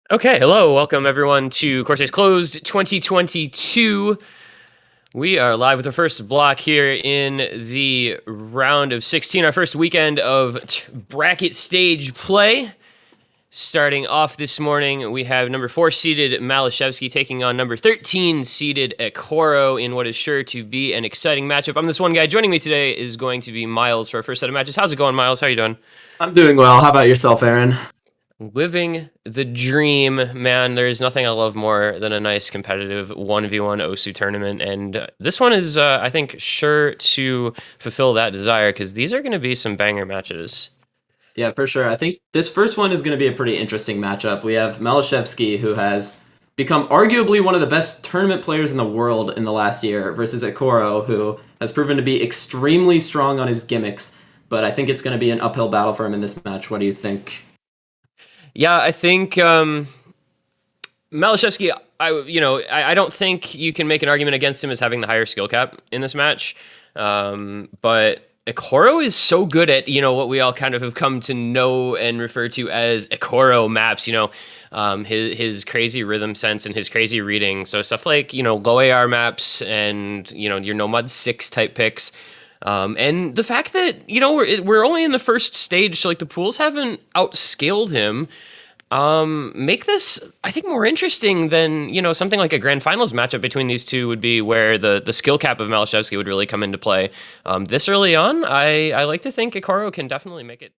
Okay, hello, welcome everyone to Corsace Closed 2022. We are live with our first block here in the round of 16, our first weekend of bracket stage play. Starting off this morning, we have number 4 seeded Maliszewski taking on number 13 seeded Ekoro in what is sure to be an exciting matchup. I'm this one guy. Joining me today is going to be Miles for our first set of matches. How's it going, Miles? How are you doing? I'm doing well. How about yourself, Aaron? Living the dream, man. There's nothing I love more than a nice competitive 1v1 OSU tournament. And this one is, I think, sure to fulfill that desire because these are going to be some banger matches. Yeah, for sure. I think this first one is going to be a pretty interesting matchup. We have Maliszewski, who has become arguably one of the best tournament players in the world in the last year, versus Ekoro, who has proven to be extremely strong on his gimmicks. But I think it's going to be an uphill battle for him in this match. What do you think? Yeah, I think Maliszewski, I don't think you can make an argument against him as having the higher skill cap in this match. But Ekoro is so good at, what we all kind of have come to know and refer to as Ekoro maps, his crazy rhythm sense and his crazy reading. So stuff like, low AR maps and, your Nomad 6 type picks. And the fact that, we're only in the first stage, so like the pools haven't outscaled him make this I think more interesting than something like a grand finals matchup between these two would be, where the skill cap of Maliszewski would really come into play. This early on, I like to think Ekoro can definitely make it.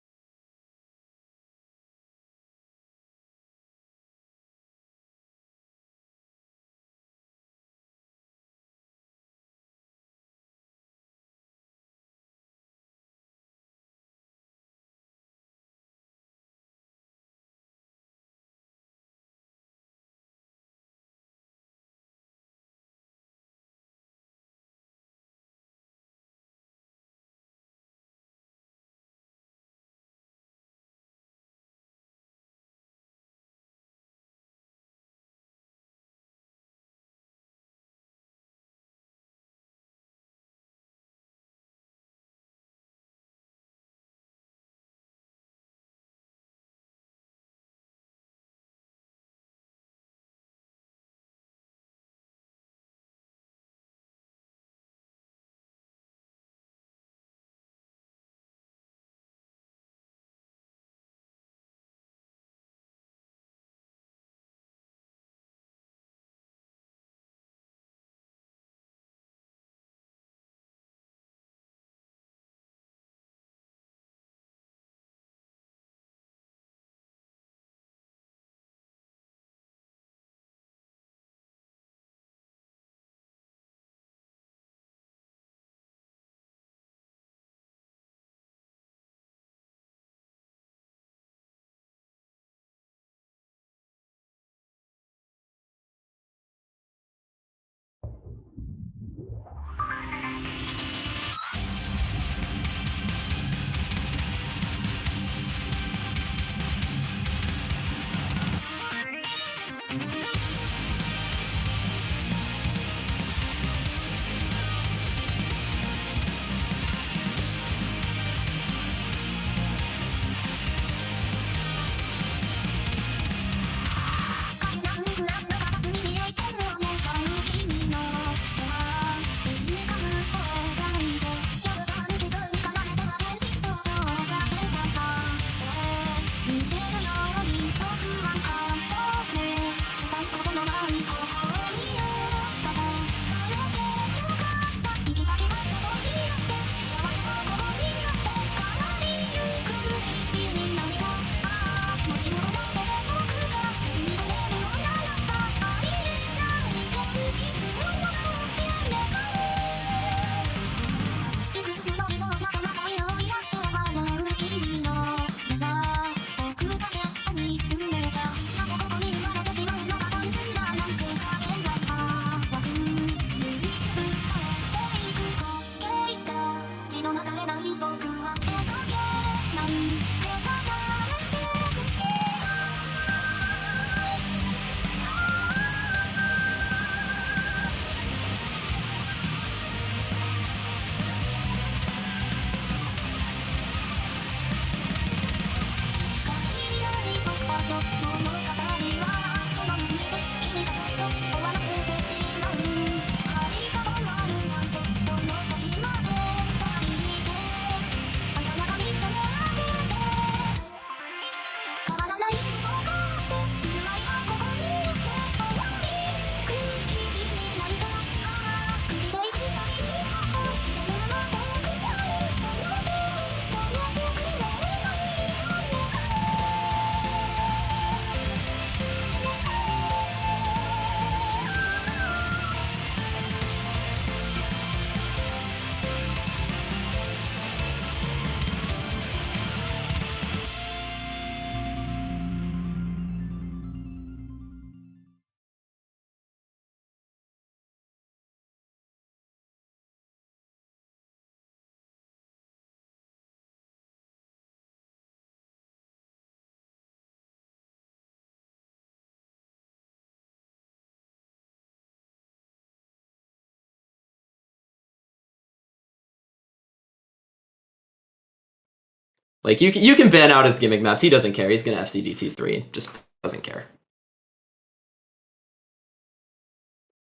Like you can ban out his gimmick maps. He doesn't care. He's gonna FCDT3. Just doesn't care.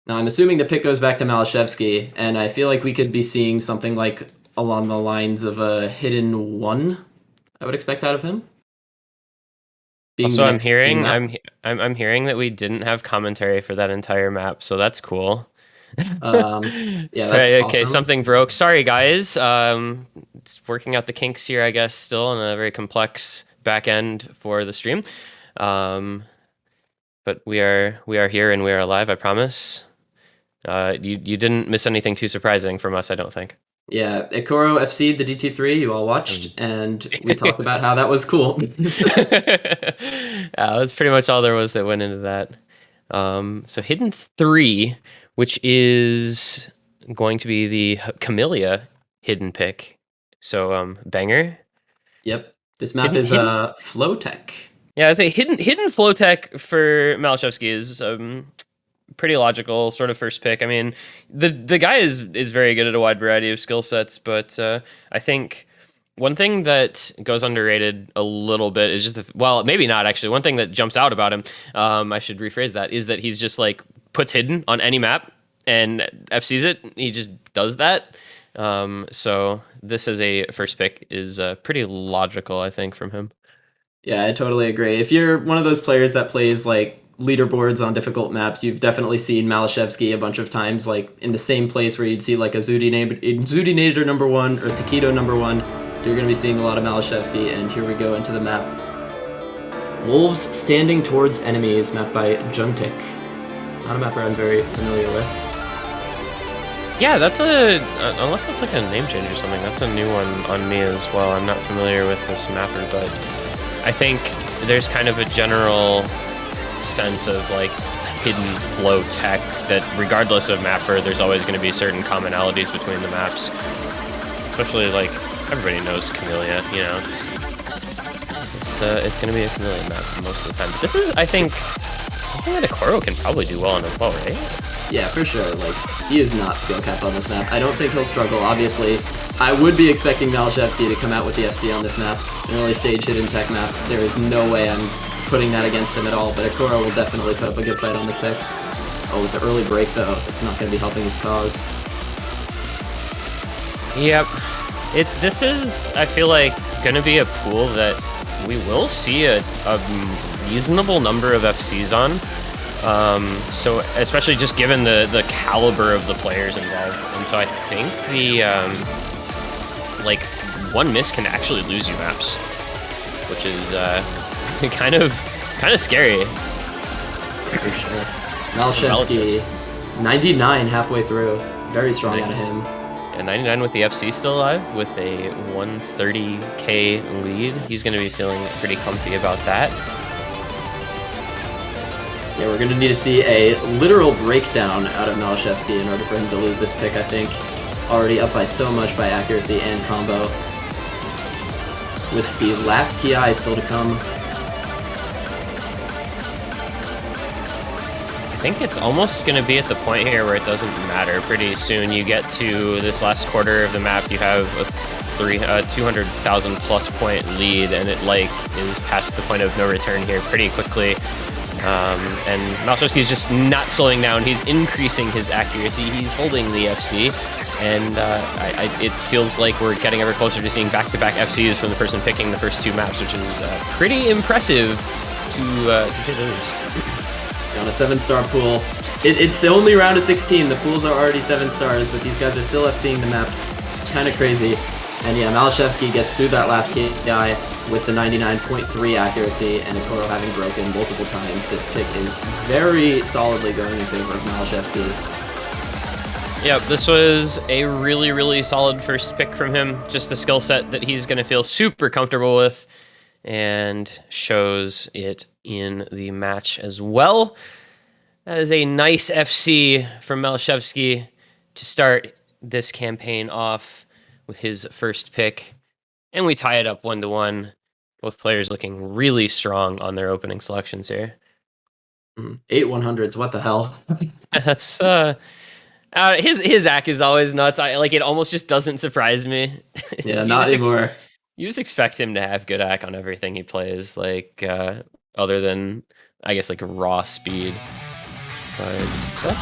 Now I'm assuming the pick goes back to Maliszewski, and I feel like we could be seeing something like along the lines of a hidden 1. I would expect out of him. Being Also, the next main map. I'm hearing that we didn't have commentary for that entire map, so that's cool. Yeah, that's Okay, awesome. something broke. Sorry, guys. It's working out the kinks here, I guess, still on a very complex back end for the stream. But we are here and we are alive, I promise. You didn't miss anything too surprising from us, I don't think. Yeah, Ekoro FC'd the DT3, you all watched, and we talked about how that was cool. That's pretty much all there was that went into that. So Hidden 3, which is going to be the Camellia hidden pick. So Banger. Yep. This map is Flow Tech. Yeah, I'd say hidden flow tech for Maliszewski is pretty logical sort of first pick. I mean, the guy is very good at a wide variety of skill sets, but I think one thing that goes underrated a little bit is just well, maybe not actually. One thing that jumps out about him, I should rephrase that, is that he's just like puts hidden on any map and FCs it. He just does that. So this as a first pick is pretty logical, I think, from him. Yeah, I totally agree. If you're one of those players that plays like leaderboards on difficult maps, you've definitely seen Maliszewski a bunch of times, like in the same place where you'd see like a Zudinator number 1 or Taquito number 1. You're going to be seeing a lot of Maliszewski, and here we go into the map. Wolves Standing Towards Enemies, mapped by Juntic. Not a map I'm very familiar with. Yeah, that's unless that's like a name change or something, that's a new one on me as well. I'm not familiar with this mapper, but I think there's kind of a general sense of like hidden flow tech that regardless of mapper, there's always going to be certain commonalities between the maps. Especially like everybody knows Camellia, you know, it's going to be a Camellia map most of the time. But this is, I think, something that Ekoro can probably do well on as well, right? Yeah, for sure. Like, he is not skill capped on this map. I don't think he'll struggle, obviously. I would be expecting Maliszewski to come out with the FC on this map. An early stage hidden tech map. There is no way I'm putting that against him at all, but Ekoro will definitely put up a good fight on this pick. Oh, with the early break, though, it's not going to be helping his cause. Yep. This is, I feel like, going to be a pool that we will see a reasonable number of FCs on. So especially just given the caliber of the players involved, and so I think the like one miss can actually lose you maps, which is kind of scary. For sure. Maliszewski, 99 halfway through, very strong out of him. And 99 with the FC still alive with a 130k lead. He's going to be feeling pretty comfy about that. Yeah, we're going to need to see a literal breakdown out of Maliszewski in order for him to lose this pick, I think. Already up by so much by accuracy and combo. With the last TI still to come. I think it's almost going to be at the point here where it doesn't matter. Pretty soon you get to this last quarter of the map, you have a 200,000 plus point lead, and it like is past the point of no return here pretty quickly. And Maliszewski is just not slowing down. He's increasing his accuracy. He's holding the FC, and it feels like we're getting ever closer to seeing back-to-back FCs from the person picking the first 2 maps, which is pretty impressive to say the least. On a 7-star pool. It's only round of 16. The pools are already 7 stars, but these guys are still FCing the maps. It's kind of crazy. And yeah, Maliszewski gets through that last guy with the 99.3 accuracy, and Ekoro having broken multiple times. This pick is very solidly going in favor of Maliszewski. Yep, this was a really, really solid first pick from him. Just a skill set that he's going to feel super comfortable with, and shows it in the match as well. That is a nice FC from Maliszewski to start this campaign off with his first pick. And we tie it up 1-1. Both players looking really strong on their opening selections here. 8 100s, what the hell? That's his act is always nuts. It almost just doesn't surprise me. Yeah, not anymore. You just expect him to have good ac on everything he plays, like other than I guess like raw speed. But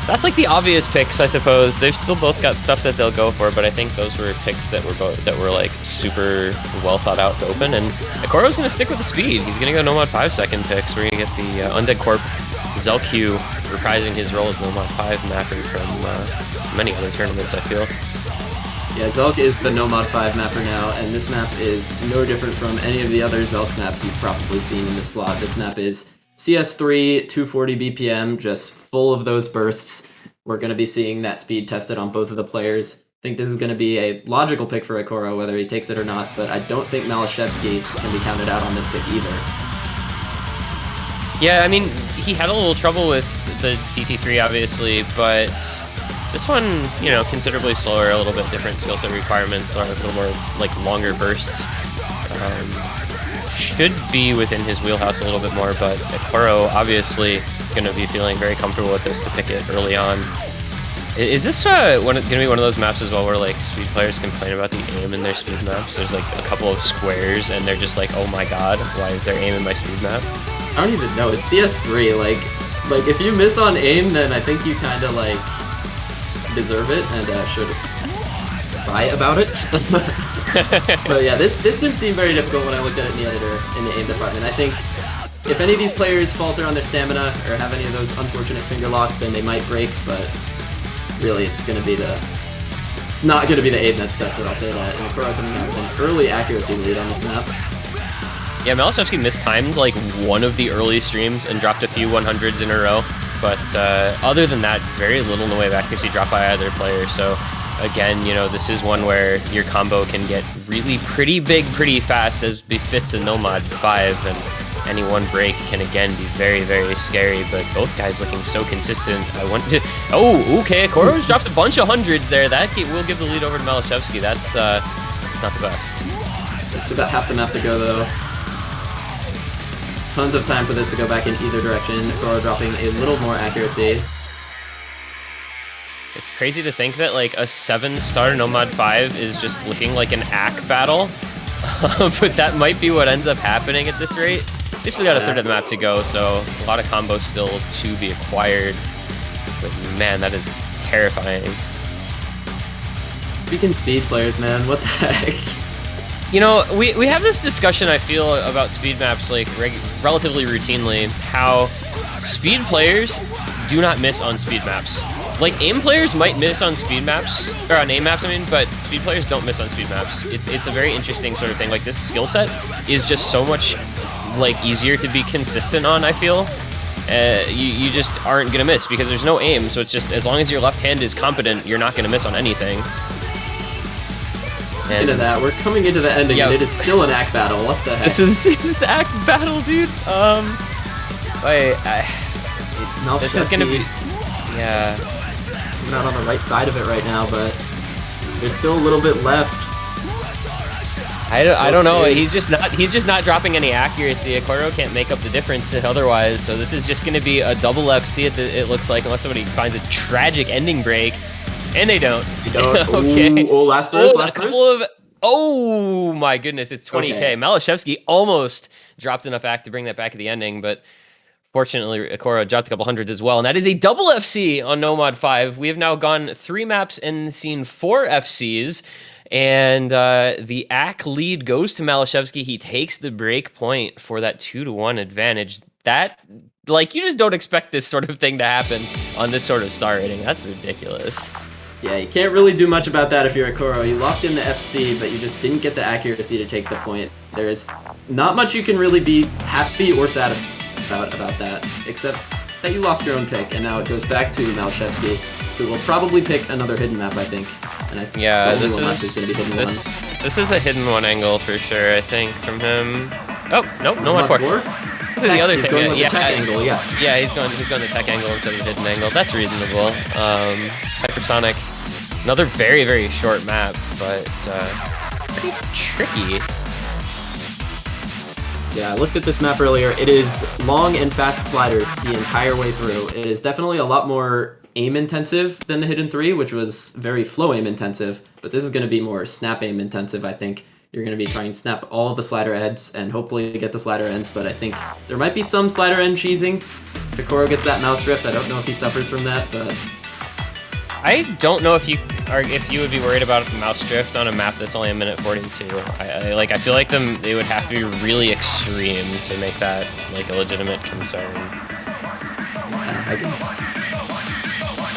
that's like the obvious picks, I suppose. They've still both got stuff that they'll go for, but I think those were picks that were like super well thought out to open. And Ekoro's gonna stick with the speed. He's gonna go Nomad 5-second picks. We're gonna get the Undead Corp Zelq reprising his role as Nomad 5 mapper from many other tournaments, I feel. Yeah, Zelq is the Nomad 5 mapper now, and this map is no different from any of the other Zelq maps you've probably seen in this slot. This map is CS3, 240 BPM, just full of those bursts. We're going to be seeing that speed tested on both of the players. I think this is going to be a logical pick for Ekoro, whether he takes it or not, but I don't think maliszewski can be counted out on this pick either. Yeah, I mean, he had a little trouble with the DT3, obviously, but this one, you know, considerably slower, a little bit different skill set requirements, or a little more, like, longer bursts. Should be within his wheelhouse a little bit more, but Ekoro obviously going to be feeling very comfortable with this to pick it early on. Is this going to be one of those maps as well where, like, speed players complain about the aim in their speed maps? There's, like, a couple of squares, and they're just like, oh my god, why is there aim in my speed map? I don't even know. It's CS3. Like if you miss on aim, then I think you kind of, like, deserve it and should cry about it. But yeah, this didn't seem very difficult when I looked at it in the editor in the aim department. I think if any of these players falter on their stamina or have any of those unfortunate finger locks, then they might break, but really it's not going to be the aim that's tested, I'll say that. And Ekoro coming out with an early accuracy lead on this map. Yeah, maliszewski mistimed like one of the early streams and dropped a few 100s in a row, but other than that, very little in the way of accuracy dropped by either player. So again, you know, this is one where your combo can get really pretty big pretty fast, as befits a Nomad 5, and any one break can again be very, very scary, but both guys looking so consistent. I want to... Oh, okay, Ekoro drops a bunch of 100s there. That will give the lead over to maliszewski. That's not the best. It's about half the map to go, though. Tons of time for this to go back in either direction. Ekoro dropping a little more accuracy. It's crazy to think that like a 7-star Nomad 5 is just looking like an AC battle, but that might be what ends up happening at this rate. They've still got a third of the map to go, so a lot of combos still to be acquired. But man, that is terrifying. Freaking speed players, man, what the heck? You know, we have this discussion, I feel, about speed maps like relatively routinely, how speed players do not miss on speed maps. Like, aim players might miss on speed maps, or on aim maps, I mean, but speed players don't miss on speed maps. It's a very interesting sort of thing. Like, this skill set is just so much, like, easier to be consistent on, I feel. You just aren't going to miss because there's no aim, so it's just, as long as your left hand is competent, you're not going to miss on anything. And into that, we're coming into the ending, and it is still an AC battle. What the heck? This is just AC battle, dude. This is gonna be, yeah. Coming out on the right side of it right now, but there's still a little bit left. I don't know. He's just not dropping any accuracy. Ekoro can't make up the difference otherwise. So this is just gonna be a double FC. It looks like, unless somebody finds a tragic ending break. And they don't. Okay. Oh, last burst, last burst? Oh my goodness, it's 20k. Okay. maliszewski almost dropped enough act to bring that back at the ending, but fortunately, Ekoro dropped a couple hundred as well. And that is a double FC on Nomad 5. We have now gone 3 maps and seen 4 FCs. And the AC lead goes to maliszewski. He takes the break point for that 2-1 advantage. That, like, you just don't expect this sort of thing to happen on this sort of star rating. That's ridiculous. Yeah, you can't really do much about that if you're Ekoro. You locked in the FC, but you just didn't get the accuracy to take the point. There's not much you can really be happy or sad about that, except that you lost your own pick, and now it goes back to maliszewski, who will probably pick another hidden map, I think. And this is a hidden one angle for sure, I think, from him. Oh, nope, no 1-4. This is the other thing. Yeah, angle, yeah. Yeah, he's going the tech angle instead of the hidden angle. That's reasonable. Hypersonic, another very, very short map, but pretty tricky. Yeah, I looked at this map earlier. It is long and fast sliders the entire way through. It is definitely a lot more aim intensive than the Hidden 3, which was very flow aim intensive, but this is going to be more snap aim intensive, I think. You're going to be trying to snap all of the slider ends and hopefully get the slider ends, but I think there might be some slider end cheesing. If Ekoro gets that mouse drift, I don't know if he suffers from that, but... I don't know if you would be worried about mouse drift on a map that's only 1:42. I feel like they would have to be really extreme to make that like a legitimate concern. I guess.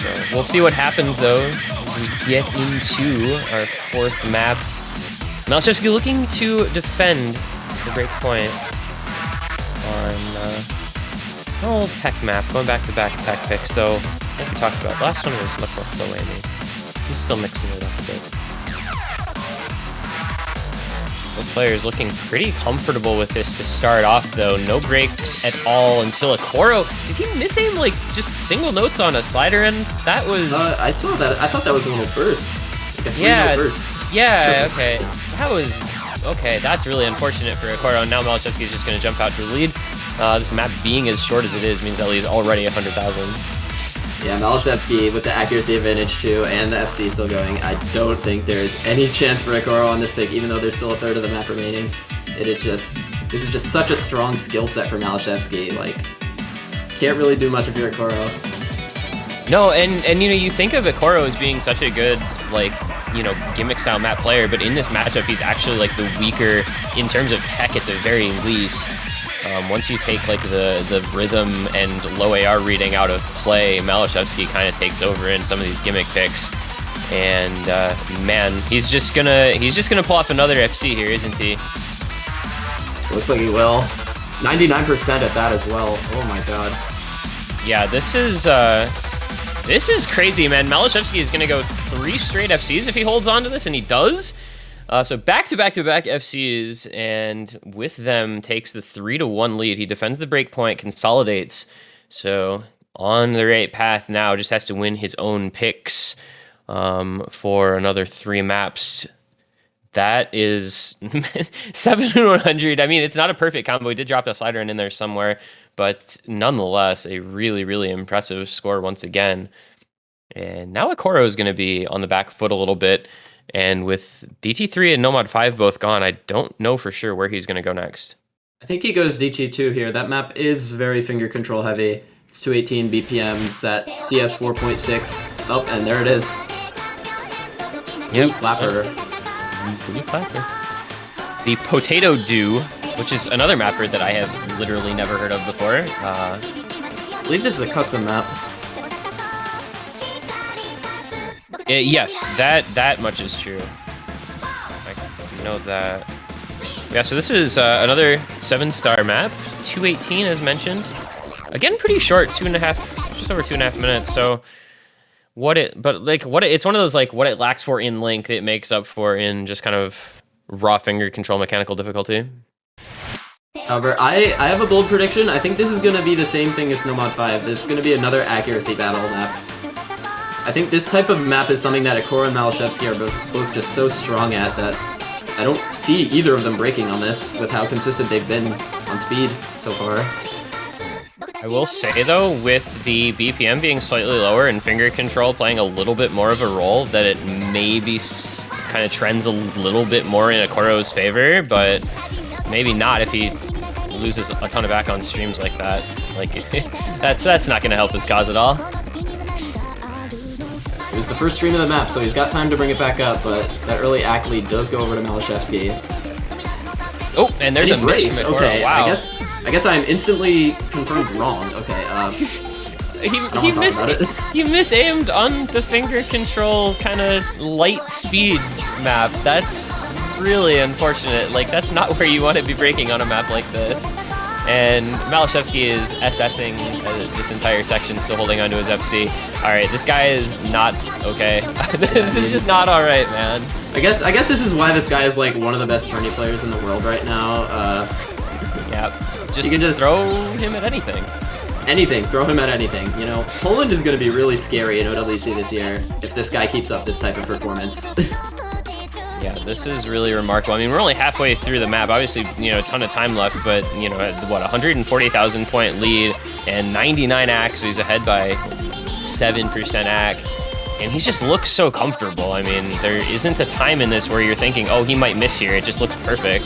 So we'll see what happens though as we get into our fourth map. maliszewski looking to defend the break point on an old tech map, going back-to-back tech picks though. Like we talked about, last one was much more flow aiming. He's still mixing it up a bit. Both players looking pretty comfortable with this to start off though. No breaks at all until Ekoro. Did he miss aim like just single notes on a slider end? That was... I saw that. I thought that was a little burst. Like a 3-note burst. Yeah, okay. That was... Okay, that's really unfortunate for Ekoro. Now maliszewski is just going to jump out to the lead. This map being as short as it is means that lead is already 100,000. Yeah, maliszewski with the accuracy advantage too, and the FC still going. I don't think there's any chance for Ekoro on this pick, even though there's still a third of the map remaining. This is just such a strong skill set for maliszewski. Like, can't really do much if you're Ekoro. No, and you know, you think of Ekoro as being such a good, like, you know, gimmick style map player, but in this matchup he's actually like the weaker in terms of tech at the very least. Once you take like the rhythm and low AR reading out of play, maliszewski kind of takes over in some of these gimmick picks, and man, he's just gonna pull off another FC here, isn't he? Looks like he will. 99% at that as well. Oh my god. Yeah, this is crazy, man. maliszewski is gonna go 3 straight FCs if he holds on to this, and he does. So back-to-back-to-back FCs, and with them takes the 3-1 lead. He defends the break point, consolidates. So on the right path now, just has to win his own picks for another 3 maps. That is 7-100. I mean, it's not a perfect combo. He did drop a slider in there somewhere, but nonetheless, a really, really impressive score once again. And now Ekoro is going to be on the back foot a little bit. And with DT3 and Nomad 5 both gone, I don't know for sure where he's going to go next. I think he goes DT2 here. That map is very finger control heavy. It's 218 BPM, set CS 4.6. Oh, and there it is. Yep. Clapper. Blue Clapper. The Potato Dew, which is another mapper that I have literally never heard of before. I believe this is a custom map. Yes, that much is true. I know that. Yeah, so this is another 7-star map, 218 as mentioned. Again, pretty short, just over 2.5 minutes. So it's one of those like what it lacks for in length, it makes up for in just kind of raw finger control mechanical difficulty. However, I have a bold prediction. I think this is going to be the same thing as Nomad 5. There's going to be another accuracy battle map. I think this type of map is something that Ekoro and maliszewski are both just so strong at that I don't see either of them breaking on this with how consistent they've been on speed so far. I will say though, with the BPM being slightly lower and finger control playing a little bit more of a role, that it maybe kind of trends a little bit more in Ekoro's favor, but maybe not if he loses a ton of back on streams like that. Like that's not going to help his cause at all. It was the first stream of the map, so he's got time to bring it back up, but that early ACK lead does go over to maliszewski. Oh, and there's a miss from Ekoro. Okay, wow. I guess I'm instantly confirmed wrong. Okay, he mis-aimed on the finger control kind of light speed map. That's really unfortunate. Like, that's not where you want to be breaking on a map like this. And maliszewski is SSing this entire section, still holding onto his FC. Alright, this guy is not okay. This is just not alright, man. I guess this is why this guy is like one of the best tourney players in the world right now. Yeah, you can just throw him at anything. Anything, throw him at anything. You know, Poland is going to be really scary in OWC this year if this guy keeps up this type of performance. Yeah, this is really remarkable. I mean, we're only halfway through the map. Obviously, you know, a ton of time left, but, you know, what, 140,000 point lead and 99 ACK, so he's ahead by 98.7% ac, and he just looks so comfortable. I mean, there isn't a time in this where you're thinking, oh, he might miss here. It just looks perfect.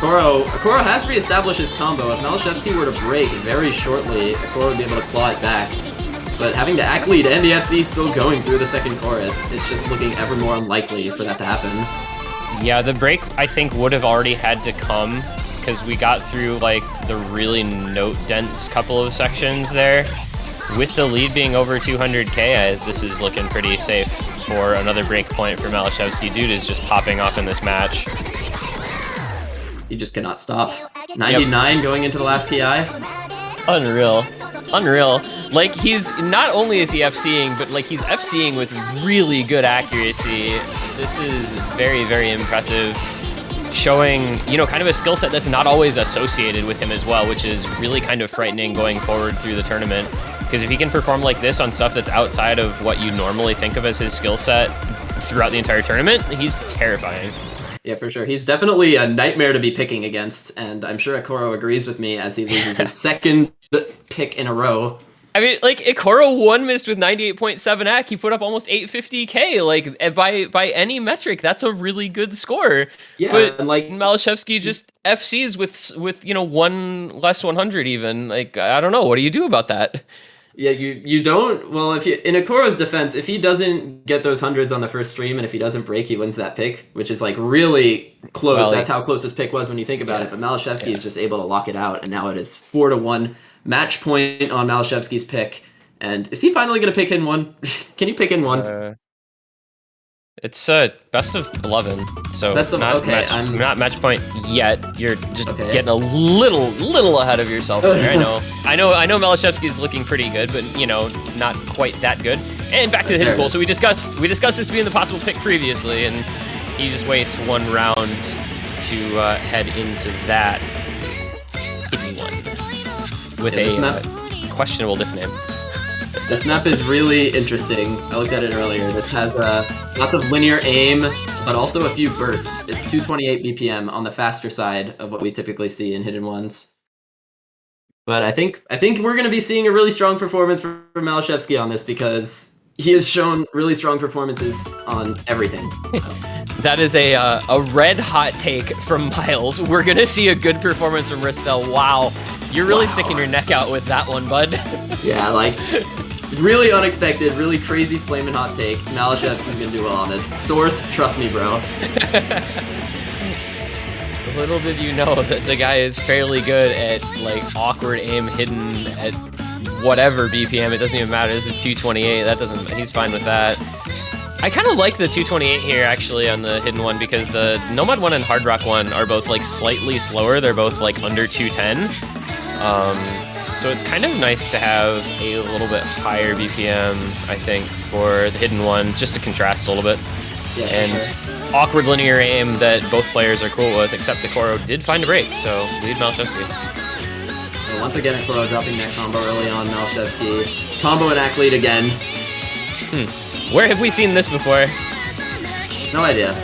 Ekoro has reestablished his combo. If Maliszewski were to break very shortly, Ekoro would be able to claw it back. But having the AC lead and the FC still going through the second chorus, it's just looking ever more unlikely for that to happen. Yeah, the break, I think, would have already had to come, because we got through, like, the really note-dense couple of sections there. With the lead being over 200k, this is looking pretty safe for another break point for Maliszewski. Dude is just popping off in this match. He just cannot stop. 99 going into the last KI. Unreal. Unreal. Like, he's, not only is he FCing, but, like, he's FCing with really good accuracy. This is very, very impressive. Showing, you know, kind of a skill set that's not always associated with him as well, which is really kind of frightening going forward through the tournament. Because if he can perform like this on stuff that's outside of what you normally think of as his skill set throughout the entire tournament, he's terrifying. Yeah, for sure. He's definitely a nightmare to be picking against, and I'm sure Ekoro agrees with me as he loses his second pick in a row. I mean, like, Ekoro one missed with 98.7 ac. He put up almost 850k. Like, by any metric, that's a really good score. Yeah, but and like Maliszewski just FCs with you know, one less 100 even. Like, I don't know. What do you do about that? Yeah, you don't. Well, if you, in Ekoro's defense, if he doesn't get those hundreds on the first stream, and if he doesn't break, he wins that pick, which is like really close. Well, that's how close this pick was when you think about it. But Maliszewski is just able to lock it out, and now it is 4-1 match point on Maliszewski's pick. And is he finally going to pick Hidden One? Can you pick Hidden One? It's best of 11, so best of, not, okay, not match point yet. You're just okay. getting a little ahead of yourself there. I know Maliszewski is looking pretty good, but you know, not quite that good. And back to the hidden pool. So we discussed this being the possible pick previously, and he just waits one round to head into that hidden one with a questionable diff name. This map is really interesting. I looked at it earlier. This has lots of linear aim, but also a few bursts. It's 228 BPM on the faster side of what we typically see in Hidden Ones. But I think we're going to be seeing a really strong performance from Maliszewski on this, because he has shown really strong performances on everything. That is a red hot take from Miles. We're going to see a good performance from Ristel. Wow. You're really sticking your neck out with that one, bud. Yeah, like, really unexpected, really crazy flaming hot take. Maliszewski's gonna do well on this. Source, trust me, bro. Little did you know that the guy is fairly good at, like, awkward aim hidden at whatever BPM. It doesn't even matter. This is 228. That doesn't. He's fine with that. I kind of like the 228 here, actually, on the hidden one, because the Nomad one and Hard Rock one are both, like, slightly slower. They're both, like, under 210. So it's kind of nice to have a little bit higher BPM, I think, for the hidden one, just to contrast a little bit. Yeah, and awkward linear aim that both players are cool with, except Ekoro did find a break, so lead Maliszewski. And once again, Ekoro dropping that combo early on. Maliszewski combo and AC lead again. Where have we seen this before? No idea.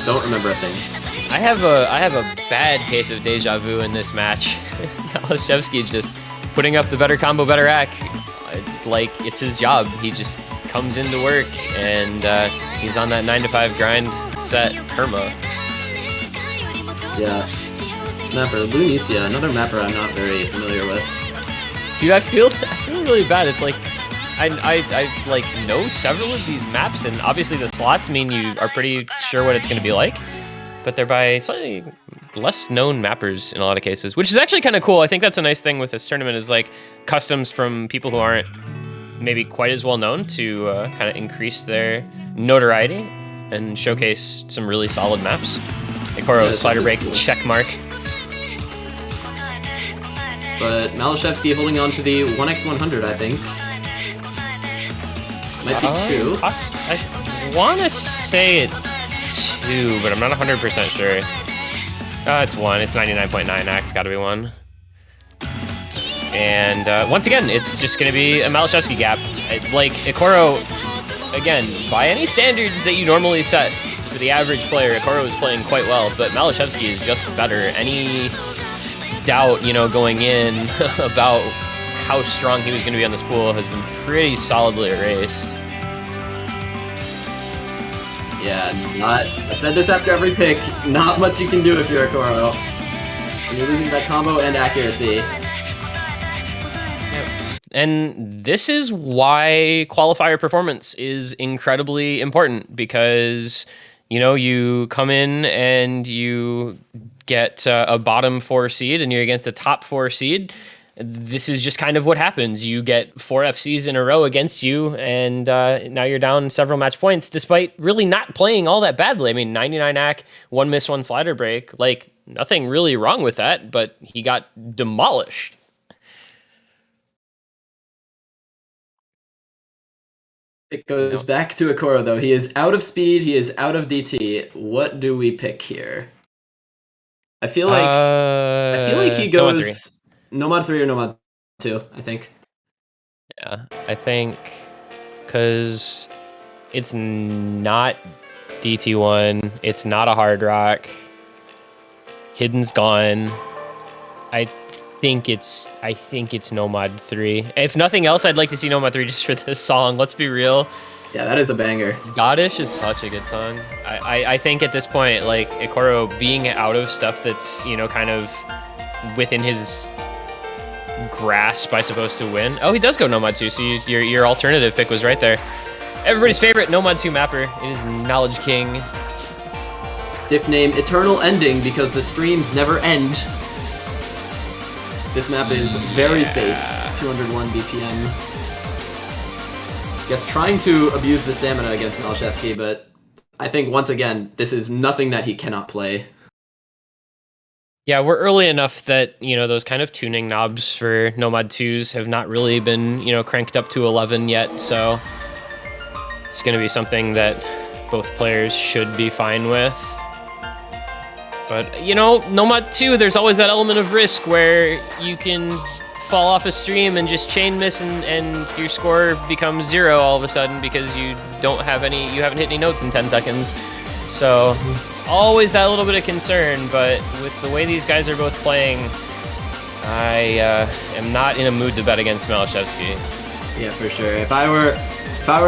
Don't remember a thing. I have a bad case of deja vu in this match. Maliszewski just putting up the better combo, better ac. Like, it's his job. He just comes into work, and he's on that 9-to-5 grind set perma. Yeah. Mapper, Lunecia, another mapper I'm not very familiar with. Dude, I feel really bad. It's like, I like know several of these maps, and obviously the slots mean you are pretty sure what it's going to be like. But they're by slightly less known mappers in a lot of cases, which is actually kind of cool. I think that's a nice thing with this tournament, is like customs from people who aren't maybe quite as well known to kind of increase their notoriety and showcase some really solid maps. Ekoro, slider break, check mark. But Maliszewski holding on to the 1x100, I think. Might be 2. I want to say it's 2, but I'm not 100% sure. It's 1. It's 99.9 ac. Got to be 1. And once again, it's just going to be a Maliszewski gap. Like, Ekoro, again, by any standards that you normally set for the average player, Ekoro is playing quite well, but Maliszewski is just better. Any doubt, you know, going in about how strong he was going to be on this pool has been pretty solidly erased. Yeah, I said this after every pick, not much you can do if you're Ekoro. And you're losing that combo and accuracy. And this is why qualifier performance is incredibly important, because, you know, you come in and you get a bottom 4 seed and you're against a top 4 seed. This is just kind of what happens. You get 4 FCs in a row against you, and now you're down several match points, despite really not playing all that badly. I mean, 99 AC, 1 miss, 1 slider break. Like, nothing really wrong with that, but he got demolished. It goes back to Ekoro, though. He is out of speed. He is out of DT. What do we pick here? I feel like he goes Nomad 3 or Nomad 2, I think. Yeah, I think because it's not DT1, it's not a Hard Rock. Hidden's gone. I think it's Nomad 3. If nothing else, I'd like to see Nomad 3 just for this song. Let's be real. Yeah, that is a banger. Goddish is such a good song. I think at this point, like, Ekoro being out of stuff that's, you know, kind of within his grasp, I suppose, to win. Oh, he does go Nomad 2, so your alternative pick was right there. Everybody's favorite Nomad 2 mapper. It is Knowledge King. Diff name Eternal Ending because the streams never end. This map is very space, 201 BPM. Guess trying to abuse the stamina against maliszewski, but I think once again, this is nothing that he cannot play. Yeah, we're early enough that, you know, those kind of tuning knobs for Nomad 2s have not really been, you know, cranked up to 11 yet, so it's going to be something that both players should be fine with. But, you know, Nomad 2, there's always that element of risk where you can fall off a stream and just chain miss and your score becomes 0 all of a sudden because you haven't hit any notes in 10 seconds. So it's always that little bit of concern, but with the way these guys are both playing, I am not in a mood to bet against maliszewski. Yeah, for sure. If I were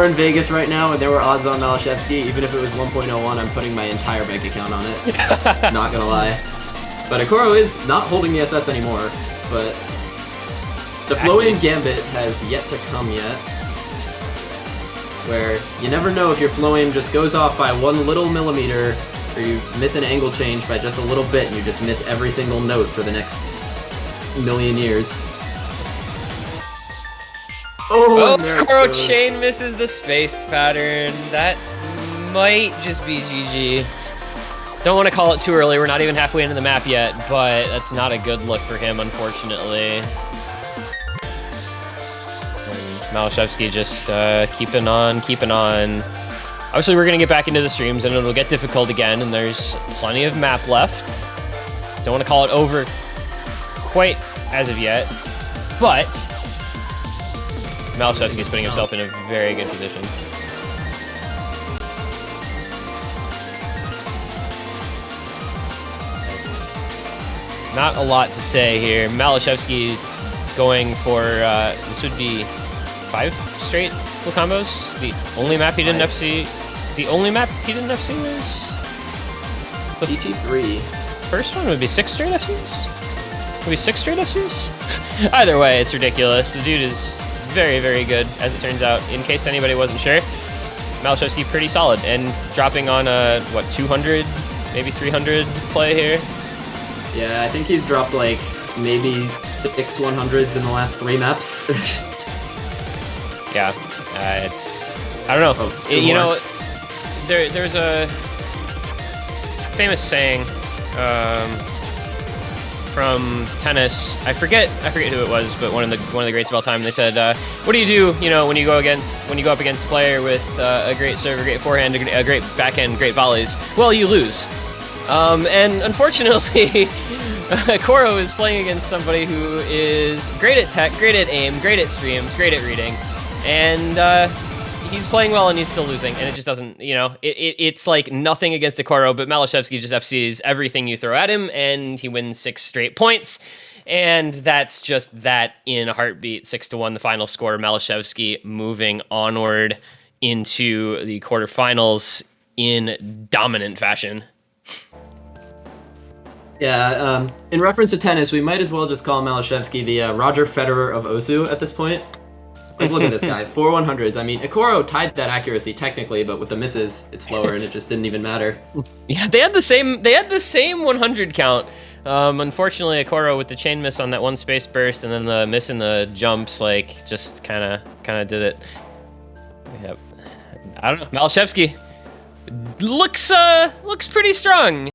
in Vegas right now and there were odds on maliszewski, even if it was 1.01, I'm putting my entire bank account on it. Not gonna lie. But Ekoro is not holding the SS anymore, but the flow-in gambit has yet to come yet, where you never know if your flow-in just goes off by 1 little millimeter, or you miss an angle change by just a little bit, and you just miss every single note for the next million years. Oh, Ekoro chain misses the spaced pattern. That might just be GG. Don't want to call it too early. We're not even halfway into the map yet, but that's not a good look for him, unfortunately. maliszewski just keeping on. Obviously, we're going to get back into the streams, and it'll get difficult again, and there's plenty of map left. Don't want to call it over quite as of yet, but maliszewski is putting himself in a very good position. Not a lot to say here. maliszewski going for, this would be 5 straight full combos. The only map he didn't FC. The only map he didn't FC was the DT3. First one would be 6 straight FCs. Would be 6 straight FCs. Either way, it's ridiculous. The dude is very, very good, as it turns out. In case anybody wasn't sure, maliszewski pretty solid and dropping on a 200, maybe 300 play here. Yeah, I think he's dropped like maybe 6 100s in the last 3 maps. Yeah, I don't know. You know, there's a famous saying from tennis. I forget who it was, but one of the greats of all time. They said, "What do you do? You know, when you go up against a player with a great serve, a great forehand, a great backhand, great volleys? Well, you lose." And unfortunately, Ekoro is playing against somebody who is great at tech, great at aim, great at streams, great at reading, and he's playing well and he's still losing, and it just doesn't, you know, it's like nothing against Ekoro, but maliszewski just FCs everything you throw at him, and he wins 6 straight points. And that's just that in a heartbeat. 6-1, the final score. Maliszewski moving onward into the quarterfinals in dominant fashion. Yeah, in reference to tennis, we might as well just call Maliszewski the Roger Federer of Osu at this point. Like, look at this guy, 4 100s. I mean, Ekoro tied that accuracy technically, but with the misses, it's slower, and it just didn't even matter. Yeah, they had the same 100 count. Unfortunately, Ekoro with the chain miss on that one space burst, and then the miss in the jumps, like, just kind of did it. Yep. I don't know. Maliszewski looks pretty strong.